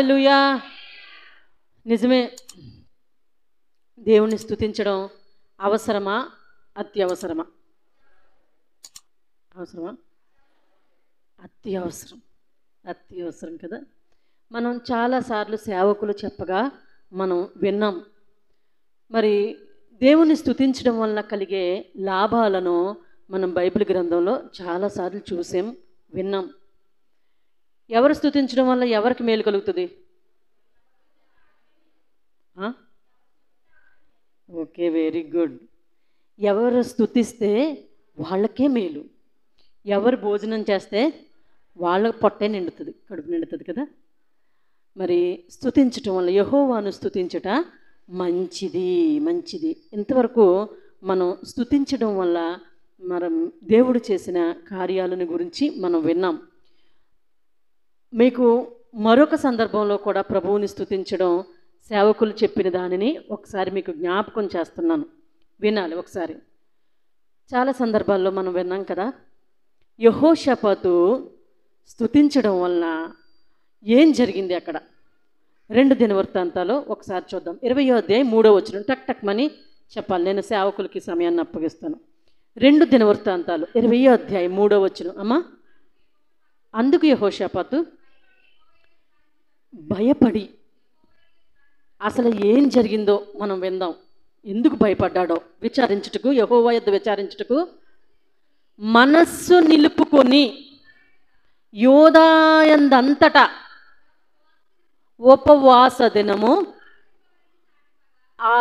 హల్లెలూయా. నిజమే, దేవుణ్ణి స్తుతించడం అవసరమా అత్యవసరమా? అవసరమా? అత్యవసరం, అత్యవసరం కదా. మనం చాలాసార్లు సేవకులు చెప్పగా మనం విన్నాం. మరి దేవుని స్తుతించడం వలన కలిగే లాభాలను మనం బైబిల్ గ్రంథంలో చాలాసార్లు చూసాం, విన్నాం. ఎవరు స్తుతించడం వల్ల ఎవరికి మేలు కలుగుతుంది? Okay, very good. ఎవరు స్తుతిస్తే వాళ్ళకే మేలు, ఎవరు భోజనం చేస్తే వాళ్ళ పొట్టే నిండుతుంది, కడుపు నిండుతుంది కదా. మరి స్తుతించటం వల్ల, యెహోవాను స్తుతించుట మంచిది, మంచిది. ఇంతవరకు మనం స్తుతించడం వల్ల మనం దేవుడు చేసిన కార్యాలను గురించి మనం విన్నాం. మీకు మరొక సందర్భంలో కూడా ప్రభువుని స్తుతించడం, సేవకులు చెప్పిన దానిని ఒకసారి మీకు జ్ఞాపకం చేస్తున్నాను, వినాలి ఒకసారి. చాలా సందర్భాల్లో మనం విన్నాం కదా. యెహోషాపాతు స్తుతించడం వలన ఏం జరిగింది అక్కడ? 2 దినవృత్తాంతాలు ఒకసారి చూద్దాం. 20వ అధ్యాయం 3వ వచనం. టక్ టక్ మని చెప్పాలి, నేను సేవకులకి సమయాన్ని అప్పగిస్తాను. 2 దినవృత్తాంతాలు 20వ అధ్యాయం 3వ వచనం. అమ్మా, అందుకు యెహోషాపాతు భయపడి, అసలు ఏం జరిగిందో మనం విందాం. ఎందుకు భయపడ్డాడో విచారించుటకు, యెహోవా యొద్ద విచారించుటకు మనస్సు నిలుపుకొని యోదాయందంతటా ఉపవాస దినము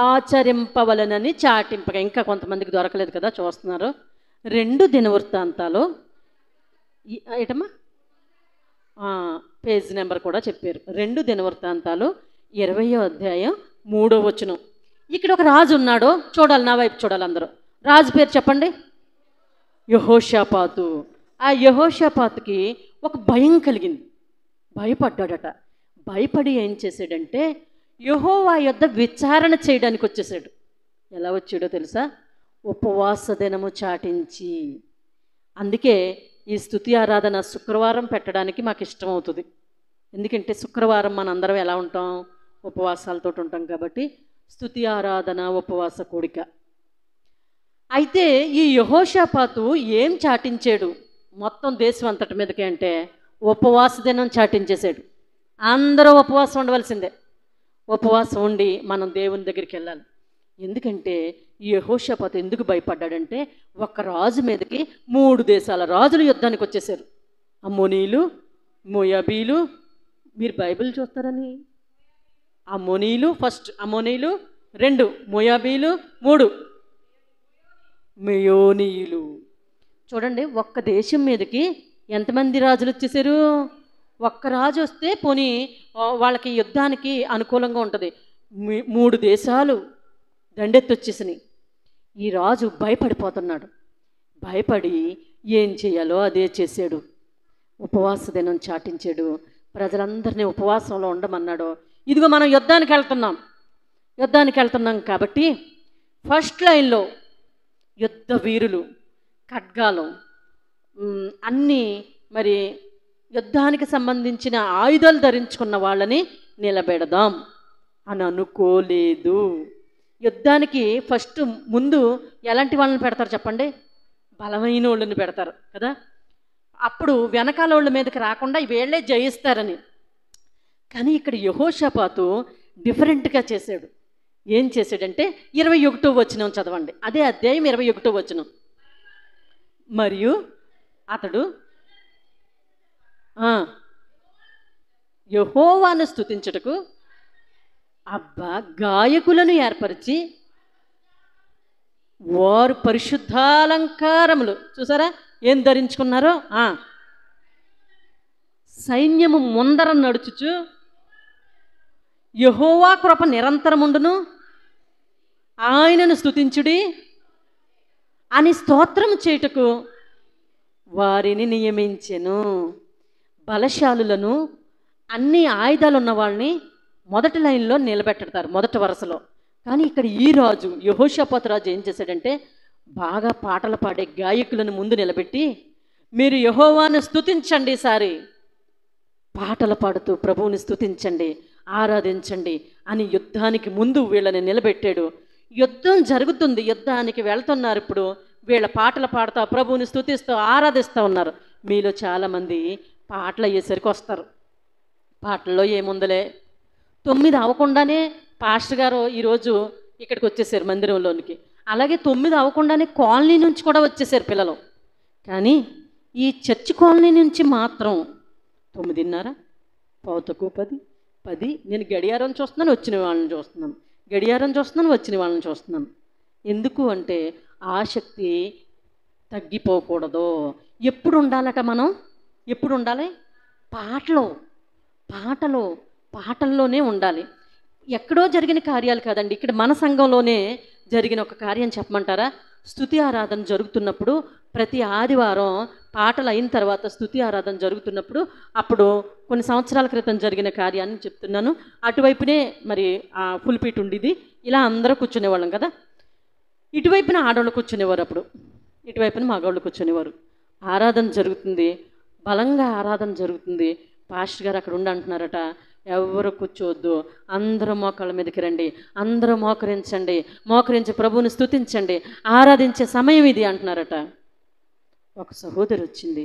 ఆచరింపవలనని చాటింపగా. ఇంకా కొంతమందికి దొరకలేదు కదా, చూస్తున్నారు. 2 దినవృత్తాంతాలు ఏటమ్మా, పేజ్ నెంబర్ కూడా చెప్పారు. 2 దినవృత్తాంతాలు 20వ అధ్యాయం 3వ వచనం. ఇక్కడ ఒక రాజు ఉన్నాడు, చూడాలి, నా వైపు చూడాలి అందరూ. రాజు పేరు చెప్పండి, యెహోషాపాతు. ఆ యెహోషాపాతుకి ఒక భయం కలిగింది, భయపడ్డాడట. భయపడి ఏం చేశాడంటే యెహోవా యొద్ద విచారణ చేయడానికి వచ్చేసాడు. ఎలా వచ్చాడో తెలుసా? ఉపవాస దినము చాటించి. అందుకే ఈ స్తుతి ఆరాధన శుక్రవారం పెట్టడానికి మాకు ఇష్టం అవుతుంది. ఎందుకంటే శుక్రవారం మనందరం ఎలా ఉంటాం? ఉపవాసాలతో ఉంటాం కాబట్టి స్తుతి ఆరాధన ఉపవాస కూడిక. అయితే ఈ యెహోషాపాతు ఏం చాటించాడు మొత్తం దేశం అంతటి మీదకి అంటే ఉపవాస దినం చాటించేశాడు. అందరూ ఉపవాసం ఉండవలసిందే. ఉపవాసం ఉండి మనం దేవుని దగ్గరికి వెళ్ళాలి. ఎందుకంటే ఈ యెహోషాపాతు ఎందుకు భయపడ్డాడంటే, ఒక రాజు మీదకి 3 దేశాల రాజులు యుద్ధానికి వచ్చేసారు. అమ్మోనీలు, మోయాబీలు. మీరు బైబిల్ చూస్తారని, అమ్మోనీలు ఫస్ట్, అమ్మోనీలు 2, మోయాబీలు 3, మెయోనీయులు. చూడండి, ఒక్క దేశం మీదకి ఎంతమంది రాజులు వచ్చేసారు? ఒక్క రాజు వస్తే పోనీ వాళ్ళకి యుద్ధానికి అనుకూలంగా ఉంటుంది. 3 దేశాలు దండెత్తి వచ్చేసినాయి. ఈ రాజు భయపడిపోతున్నాడు. భయపడి ఏం చేయాలో అదే చేశాడు. ఉపవాస దినం చాటించాడు. ప్రజలందరినీ ఉపవాసంలో ఉండమన్నాడు. ఇదిగో మనం యుద్ధానికి వెళ్తున్నాం కాబట్టి ఫస్ట్ లైన్లో యుద్ధ వీరులు, ఖడ్గాలు, అన్నీ మరి యుద్ధానికి సంబంధించిన ఆయుధాలు ధరించుకున్న వాళ్ళని నిలబెడదాం అని అనుకోలేదు. యుద్ధానికి ఫస్ట్ ముందు ఎలాంటి వాళ్ళని పెడతారు చెప్పండి? బలమైన వాళ్ళని పెడతారు కదా. అప్పుడు వెనకాల వాళ్ళ మీదకి రాకుండా వీళ్ళే జయిస్తారని. కానీ ఇక్కడ యెహోషాపాతు డిఫరెంట్గా చేశాడు. ఏం చేశాడంటే 21వ వచనం చదవండి. అదే అధ్యాయం 21వ వచనం. మరియు అతడు యెహోవాను స్తుతించుటకు గాయకులను ఏర్పరిచి వారు పరిశుద్ధాలంకారములు, చూసారా ఏం ధరించుకున్నారో, సైన్యము ముందర నడుచుచు యెహోవా కృప నిరంతరముండును, ఆయనను స్తుతించుడి అని స్తోత్రం చేయుటకు వారిని నియమించెను. బలశాలులను, అన్ని ఆయుధాలు ఉన్న వాళ్ళని మొదటి లైన్లో నిలబెట్టడతారు, మొదటి వరుసలో. కానీ ఇక్కడ ఈ రాజు యెహోషాపాతు రాజు ఏం చేశాడంటే, బాగా పాటలు పాడే గాయకులను ముందు నిలబెట్టి మీరు యెహోవాను స్తుతించండి ఈసారి పాటలు పాడుతూ ప్రభువుని స్తుతించండి, ఆరాధించండి అని యుద్ధానికి ముందు వీళ్ళని నిలబెట్టాడు. యుద్ధం జరుగుతుంది, యుద్ధానికి వెళ్తున్నారు. ఇప్పుడు వీళ్ళ పాటలు పాడుతూ ప్రభువుని స్తుతిస్తూ ఆరాధిస్తూ ఉన్నారు. మీలో చాలామంది పాటలు అయ్యేసరికి వస్తారు. పాటల్లో ఏముందలే, 9 అవ్వకుండానే పాస్టర్ గారు ఈరోజు ఇక్కడికి వచ్చేసారు మందిరంలోనికి. అలాగే 9 అవ్వకుండానే కాలనీ నుంచి కూడా వచ్చేసారు పిల్లలు. కానీ ఈ చర్చి కాలనీ నుంచి మాత్రం 9:30, 9:15, 10. నేను గడియారం చూస్తున్నాను, వచ్చిన వాళ్ళని చూస్తున్నాను, గడియారం చూస్తున్నాను, వచ్చిన వాళ్ళని చూస్తున్నాను. ఎందుకు అంటే ఆసక్తి తగ్గిపోకూడదు. ఎప్పుడు ఉండాలట మనం? ఎప్పుడు ఉండాలి? పాటల్లోనే ఉండాలి. ఎక్కడో జరిగిన కార్యాలు కాదండి, ఇక్కడ మన సంఘంలోనే జరిగిన ఒక కార్యం చెప్పమంటారా? స్తుతి ఆరాధన జరుగుతున్నప్పుడు ప్రతి ఆదివారం పాటలు అయిన తర్వాత స్తుతి ఆరాధన జరుగుతున్నప్పుడు, అప్పుడు కొన్ని సంవత్సరాల క్రితం జరిగిన కార్యాన్ని చెప్తున్నాను. అటువైపునే మరి ఆ పుల్పీట్ ఉండేది, ఇలా అందరూ కూర్చునేవాళ్ళం కదా. ఇటువైపున ఆడవాళ్ళు కూర్చునేవారు, అప్పుడు ఇటువైపున మగవాళ్ళు కూర్చునేవారు. ఆరాధన జరుగుతుంది, బలంగా ఆరాధన జరుగుతుంది. పాస్టర్ గారు అక్కడ ఉండి అంటున్నారట, ఎవరు కూర్చోవద్దు, అందరూ మోకాళ్ళ మీదకి రండి, అందరూ మోకరించండి, మోకరించి ప్రభువుని స్తుతించండి, ఆరాధించే సమయం ఇది అంటున్నారట. ఒక సహోదరి వచ్చింది.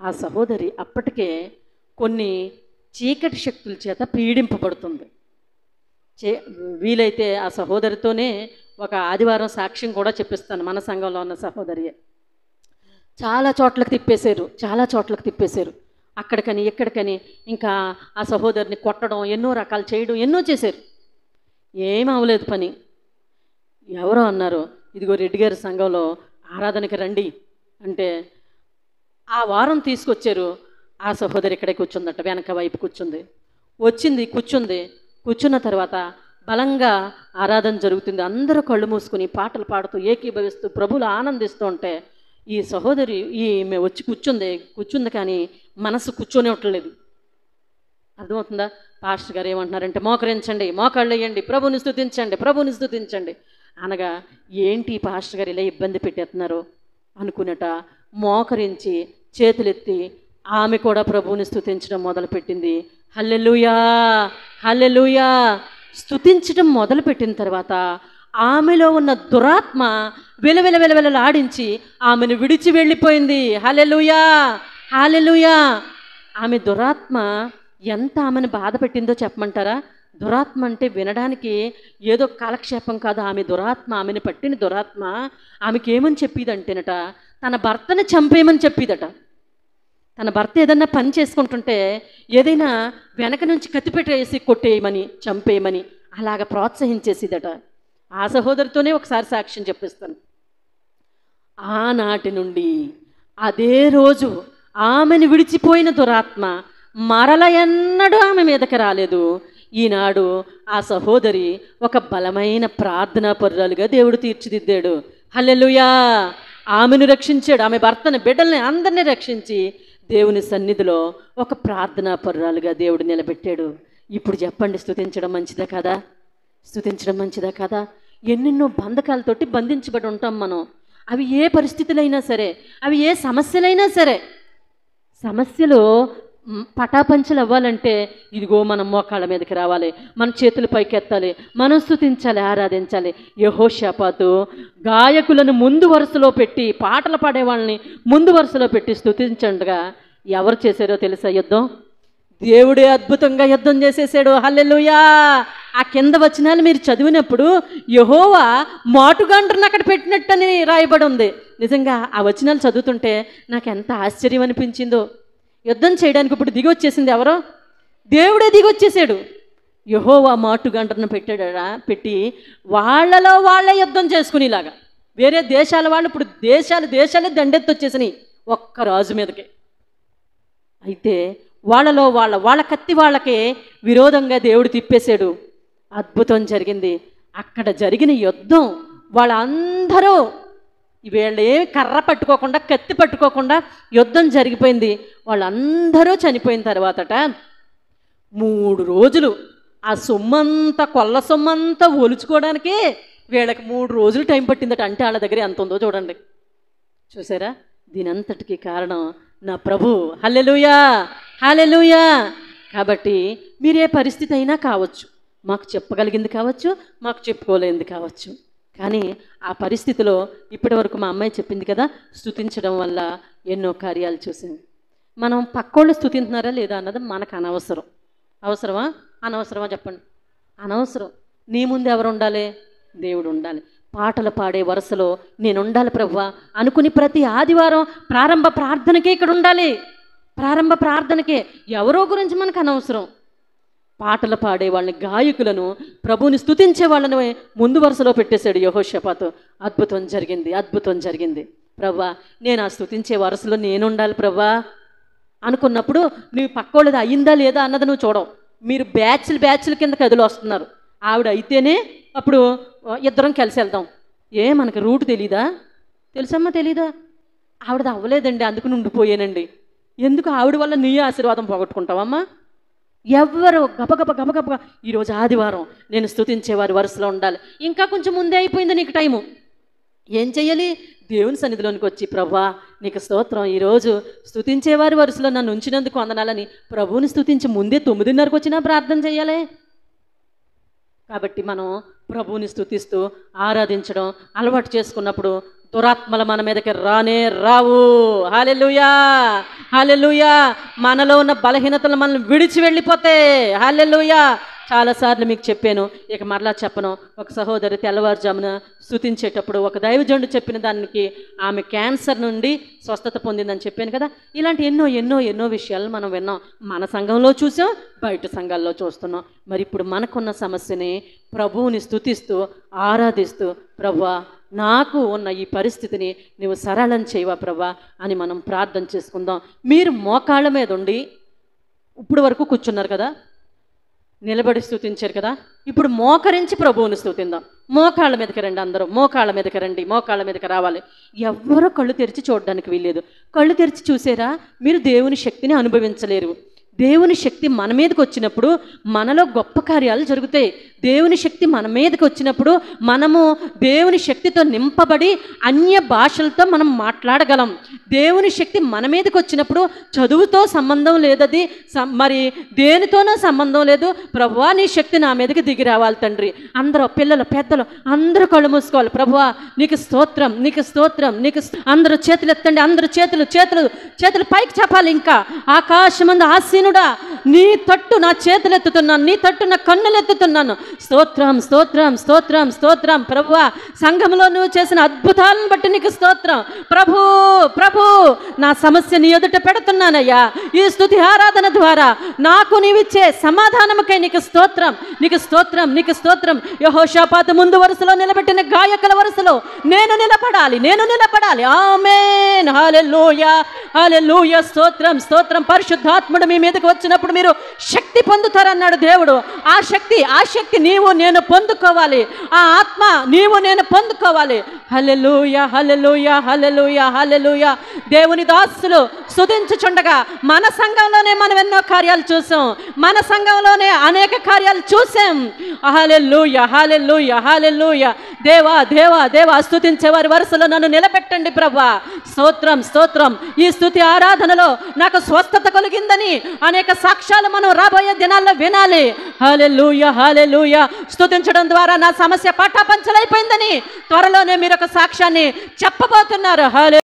ఆ సహోదరి అప్పటికే కొన్ని చీకటి శక్తుల చేత పీడింపబడుతుంది. వీలైతే ఆ సహోదరితోనే ఒక ఆదివారం సాక్ష్యం కూడా చెప్పిస్తాను. మన సంఘంలో ఉన్న సహోదరియే. చాలా చోట్లకు తిప్పేశారు, అక్కడికని ఇక్కడికని. ఇంకా ఆ సహోదరిని కొట్టడం, ఎన్నో రకాలు చేయడం, ఎన్నో చేశారు. ఏం అవ్వలేదు పని. ఎవరో అన్నారు, ఇదిగో రెడ్డి గారి సంఘంలో ఆరాధనకి రండి అంటే ఆ వారం తీసుకొచ్చారు. ఆ సహోదరి ఇక్కడే కూర్చుందట, వెనక వైపు కూర్చున్న తర్వాత బలంగా ఆరాధన జరుగుతుంది. అందరూ కళ్ళు మూసుకుని పాటలు పాడుతూ ఏకీభవిస్తూ ప్రభువులు ఆనందిస్తూ ఉంటే ఈ సహోదరి ఈమె వచ్చి కూర్చుంది కానీ మనసు కూర్చొనివ్వట్లేదు. అర్థమవుతుందా? పాస్టర్ గారు ఏమంటున్నారంటే, మోకరించండి, మోకాళ్ళు వేయండి, ప్రభువుని స్తుతించండి అనగా, ఏంటి పాస్టర్ గారు ఇలా ఇబ్బంది పెట్టేస్తున్నారు అనుకున్నట మోకరించి చేతులెత్తి ఆమె కూడా ప్రభువుని స్తుతించడం మొదలుపెట్టింది. హల్లెలూయా, హల్లెలూయా. స్తుతించడం మొదలుపెట్టిన తర్వాత ఆమెలో ఉన్న దురాత్మ వెలవెలలాడించి ఆమెను విడిచి వెళ్ళిపోయింది. హల్లెలూయా, హల్లెలూయా. ఆమె దురాత్మ ఎంత ఆమెను బాధ పెట్టిందో చెప్పమంటారా? దురాత్మ అంటే వినడానికి ఏదో కాలక్షేపం కాదు. ఆమెను పట్టిన దురాత్మ ఆమెకి ఏమని చెప్పిదంటేనట, తన భర్తని చంపేయమని చెప్పిదట. తన భర్త ఏదన్నా పని చేసుకుంటుంటే ఏదైనా వెనక నుంచి కత్తిపెట్టేసి కొట్టేయమని, చంపేయమని అలాగ ప్రోత్సహించేసిదట. ఆ సహోదరితోనే ఒకసారి సాక్ష్యం చెప్పిస్తాను. ఆనాటి నుండి అదే రోజు ఆమెను విడిచిపోయిన దురాత్మ మరల ఎన్నడూ ఆమె మీదకి రాలేదు. ఈనాడు ఆ సహోదరి ఒక బలమైన ప్రార్థనా పరురాలుగా దేవుడు తీర్చిదిద్దాడు. హల్లెలూయా. ఆమెను రక్షించాడు, ఆమె భర్తని, బిడ్డల్ని, అందరినీ రక్షించి దేవుని సన్నిధిలో ఒక ప్రార్థనా పరురాలుగా దేవుడు నిలబెట్టాడు. ఇప్పుడు చెప్పండి, స్తుతించడం మంచిదా కాదా? ఎన్నెన్నో బంధకాలతోటి బంధించబడి ఉంటాం మనం. అవి ఏ పరిస్థితులైనా సరే, అవి ఏ సమస్యలైనా సరే, సమస్యలు పటాపంచలు అవ్వాలంటే ఇదిగో మనం మోకాళ్ళ మీదకి రావాలి, మన చేతులు పైకెత్తాలి, మనం స్తుతించాలి, ఆరాధించాలి. యెహోషాపాతు గాయకులను ముందు వరుసలో పెట్టి, పాటలు పాడే వాళ్ళని ముందు వరుసలో పెట్టి స్తుతించండగా ఎవరు చేశారో తెలుసా? యుద్ధం దేవుడే అద్భుతంగా యుద్ధం చేసేసాడు. హల్లెలూయా. ఆ కింద వచనాలు మీరు చదివినప్పుడు యెహోవా మాటుగంటను అక్కడ పెట్టినట్టని రాయబడి ఉంది. నిజంగా ఆ వచనాలు చదువుతుంటే నాకు ఎంత ఆశ్చర్యం అనిపించిందో. యుద్ధం చేయడానికి ఇప్పుడు దిగి వచ్చేసింది ఎవరో? దేవుడే దిగి వచ్చేసాడు. యెహోవా మాటుగంటను పెట్టి వాళ్ళలో వాళ్ళే యుద్ధం చేసుకునేలాగా. వేరే దేశాల వాళ్ళు ఇప్పుడు దేశాలే దండెత్తి వచ్చేసినాయి ఒక్క రాజు మీదకి. అయితే వాళ్ళలో వాళ్ళ కత్తి వాళ్ళకే విరోధంగా దేవుడు తిప్పేశాడు. అద్భుతం జరిగింది. అక్కడ జరిగిన యుద్ధం వాళ్ళందరూ వీళ్ళు ఏమి కర్ర పట్టుకోకుండా, కత్తి పట్టుకోకుండా యుద్ధం జరిగిపోయింది. వాళ్ళందరూ చనిపోయిన తర్వాతట 3 రోజులు ఆ సొమ్మంతా, కొల్ల సొమ్మంతా ఒలుచుకోవడానికే వీళ్ళకి 3 రోజులు టైం పట్టిందట. అంటే వాళ్ళ దగ్గర ఎంత ఉందో చూడండి. చూసారా? దీనంతటికి కారణం నా ప్రభు. హల్లెలూయా, హల్లెలూయా. కాబట్టి మీరే పరిస్థితి అయినా కావచ్చు, మాకు చెప్పగలిగింది కావచ్చు, మాకు చెప్పుకోలేనిది కావచ్చు, కానీ ఆ పరిస్థితిలో ఇప్పటి వరకు మా అమ్మాయి చెప్పింది కదా, స్తుతించడం వల్ల ఎన్నో కార్యాలు చూసాం. మనం పక్కోళ్ళు స్తుతింటున్నారా లేదా అన్నది మనకు అనవసరం. అవసరమా అనవసరమా చెప్పండి? అనవసరం. నీ ముందు ఎవరు ఉండాలి? దేవుడు ఉండాలి. పాటలు పాడే వరుసలో నేను ఉండాలి ప్రభువా అనుకుని ప్రతి ఆదివారం ప్రారంభ ప్రార్థనకే ఇక్కడ ఉండాలి. ప్రారంభ ప్రార్థనకే. ఎవరో గురించి మనకు అనవసరం. పాటలు పాడే వాళ్ళని, గాయకులను, ప్రభువుని స్తుతించే వాళ్ళని ముందు వరుసలో పెట్టేశాడు యెహోషాపాతు. అద్భుతం జరిగింది, అద్భుతం జరిగింది. ప్రభువా నేను ఆ స్తుతించే వరుసలో నేను ఉండాలి ప్రభువా అనుకున్నప్పుడు నువ్వు పక్కోళ్ళది అయ్యిందా లేదా అన్నది నువ్వు చూడవు. మీరు బ్యాచ్ల కింద కదిలి వస్తున్నారు. ఆవిడ అయితేనే అప్పుడు ఇద్దరం కలిసి వెళ్దాం. మనకు రూట్ తెలీదా? తెలుసమ్మా? తెలీదా? ఆవిడది అవ్వలేదండి అందుకు ఉండిపోయానండి. ఎందుకు? ఆవిడ వల్ల నీ ఆశీర్వాదం పోగొట్టుకుంటావమ్మా? ఎవ్వరు గబగబ ఈరోజు ఆదివారం నేను స్తుతించేవారి వరుసలో ఉండాలి. ఇంకా కొంచెం ముందే అయిపోయింది నీకు టైము. ఏం చెయ్యాలి? దేవుని సన్నిధిలోనికి వచ్చి ప్రభువా నీకు స్తోత్రం, ఈరోజు స్తుతించేవారి వరుసలో నన్ను ఉంచినందుకు వందనాలని ప్రభువుని స్తుతించి ముందే 9:30కు వచ్చినా ప్రార్థన చేయాలి. కాబట్టి మనం ప్రభువుని స్తుతిస్తూ ఆరాధించడం అలవాటు చేసుకున్నప్పుడు దురాత్మలు మన మీదకి రానే రావు. హల్లెలూయా, హల్లెలూయా. మనలో ఉన్న బలహీనతలు మనల్ని విడిచి వెళ్ళిపోతాయి. హల్లెలూయా. చాలాసార్లు మీకు చెప్పాను, ఇక మరలా చెప్పను. ఒక సహోదరి తెల్లవారుజామున స్తుతించేటప్పుడు ఒక దైవజనుడు చెప్పిన దానికి ఆమె క్యాన్సర్ నుండి స్వస్థత పొందిందని చెప్పాను కదా. ఇలాంటి ఎన్నో ఎన్నో ఎన్నో విషయాలు మనం విన్నాం. మన సంఘంలో చూసాం, బయట సంఘాల్లో చూస్తున్నాం. మరి ఇప్పుడు మనకున్న సమస్యని ప్రభువుని స్తుతిస్తూ ఆరాధిస్తూ ప్రభువా నాకు ఉన్న ఈ పరిస్థితిని నువ్వు సరళం చేయవా ప్రభా అని మనం ప్రార్థన చేసుకుందాం. మీరు మోకాళ్ళ మీద ఉండి ఇప్పుడు వరకు కూర్చున్నారు కదా, నిలబడి స్తుతించారు కదా, ఇప్పుడు మోకరించి ప్రభువుని స్తుతిందాం. మోకాళ్ళ మీదకి రండి, అందరూ మోకాళ్ళ మీదకి రండి, మోకాళ్ళ మీదకి రావాలి. ఎవ్వరూ కళ్ళు తెరిచి చూడడానికి వీల్లేదు. కళ్ళు తెరిచి చూసారా మీరు దేవుని శక్తిని అనుభవించలేరు. దేవుని శక్తి మన మీదకి వచ్చినప్పుడు మనలో గొప్ప కార్యాలు జరుగుతాయి. దేవుని శక్తి మన మీదకి వచ్చినప్పుడు మనము దేవుని శక్తితో నింపబడి అన్య భాషలతో మనం మాట్లాడగలం. దేవుని శక్తి మన మీదకి వచ్చినప్పుడు చదువుతో సంబంధం లేదది, మరి దేనితోనో సంబంధం లేదు. ప్రభువా నీ శక్తి నా మీదకి దిగి రావాలి తండ్రి. అందరూ పిల్లలు పెద్దలు అందరూ కళ్ళు మూసుకోవాలి. ప్రభువా నీకు స్తోత్రం, నీకు స్తోత్రం, నీకు అందరూ చేతులు ఎత్తండి. అందరూ చేతులు చేతులు చేతులు పైకి చెప్పాలి. ఇంకా ఆకాశమందు ఆసీనుడా నీ తట్టు నా చేతులు ఎత్తుతున్నాను, నీ తట్టు నా కన్నులు ఎత్తుతున్నాను. స్తోత్రం స్తోత్రం స్తోత్రం స్తోత్రం. ప్రభువా సంఘంలో నువ్వు చేసిన అద్భుతాలను బట్టి నీకు స్తోత్రం. ప్రభు ప్రభు నా సమస్య నీ ఎదుట పెడుతున్నానయ్యా. ఈ స్తుతి ఆరాధన ద్వారా నాకు నీవిచ్చే సమాధానముకై నీకు స్తోత్రం, నీకు స్తోత్రం, నీకు స్తోత్రం. యెహోషాపాతు ముందు వరుసలో నిలబెట్టిన గాయకుల వరుసలో నేను నిలబడాలి, నేను నిలబడాలి. ఆమేన్. హల్లెలూయా, హల్లెలూయా. స్తోత్రం స్తోత్రం. పరిశుద్ధాత్ముడు మీ మీదకి వచ్చినప్పుడు మీరు శక్తి పొందుతారన్నాడు దేవుడు. ఆ శక్తి నీవు నేను పొందుకోవాలి. ఆ ఆత్మ నీవు నేను పొందుకోవాలి. హల్లెలూయా, హల్లెలూయా, హల్లెలూయా, హల్లెలూయా. దేవుని దాసులు స్తుతించుచుండగా మన సంఘంలోనే మనం ఎన్నో కార్యాలు చూసాం, మన సంఘంలోనే అనేక కార్యాలు చూసాం. హల్లెలూయా, హల్లెలూయా, హల్లెలూయా. దేవా దేవా దేవా స్తుతించే వారి వరుసలో నన్ను నిలబెట్టండి ప్రభా. స్తోత్రం స్తోత్రం. ఈ స్తుతి ఆరాధనలో నాకు స్వస్థత కలిగిందని అనేక సాక్ష్యాలు మనం రాబోయే దినాల్లో వినాలి. హల్లెలూయా, హల్లెలూయా. స్తుతించడం ద్వారా నా సమస్య పటాపంచలైపోయిందని త్వరలోనే మీరు ఒక సాక్ష్యాన్ని చెప్పబోతున్నారు. హల్లెలూయా.